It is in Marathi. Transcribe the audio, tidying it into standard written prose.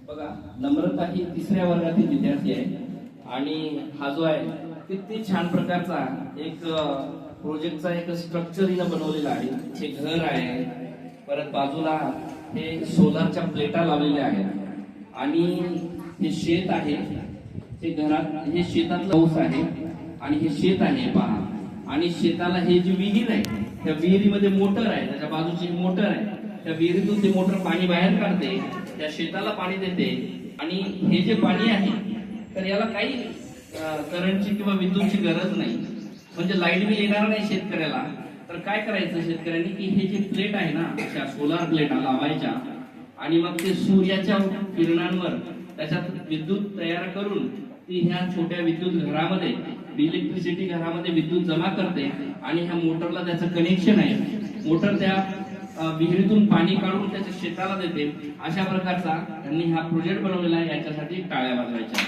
बघा, नम्रता ही 3ऱ्या वर्गातील विद्यार्थी आहे आणि हा जो आहे किती छान प्रकारचा एक प्रोजेक्टचा एक स्ट्रक्चर हिनं बनवलेला आहे. हे घर आहे, परत बाजूला हे सोलारच्या प्लेटा लावलेल्या आहेत आणि हे शेत आहे. हे घरात हे शेतातलं हाऊस आहे आणि हे शेत आहे पहा. आणि शेताला हे जी विहीर आहे त्या विहिरीमध्ये मोटर आहे, त्याच्या बाजूची मोटर आहे. त्या विहिरीतून ते मोटर पाणी बाहेर काढते, त्या शेताला पाणी देते. आणि हे जे पाणी आहे तर याला काही करंटची किंवा विद्युतची गरज नाही, म्हणजे लाईट बिल येणार नाही शेतकऱ्याला. तर काय करायचं शेतकऱ्यांनी की हे जे प्लेट आहे ना, अशा सोलार प्लेटा लावायच्या आणि मग ते सूर्याच्या किरणांवर त्याच्यात विद्युत तयार करून ती ह्या छोट्या विद्युत घरामध्ये इलेक्ट्रिसिटी घरामध्ये विद्युत जमा करते. आणि ह्या मोटरला त्याचं कनेक्शन आहे, मोटर त्या विहिरीतून पाणी काढून त्याच्या शेताला देते. अशा प्रकारचा त्यांनी हा प्रोजेक्ट बनवलेला आहे. याच्यासाठी टाळ्या वाजवायच्या.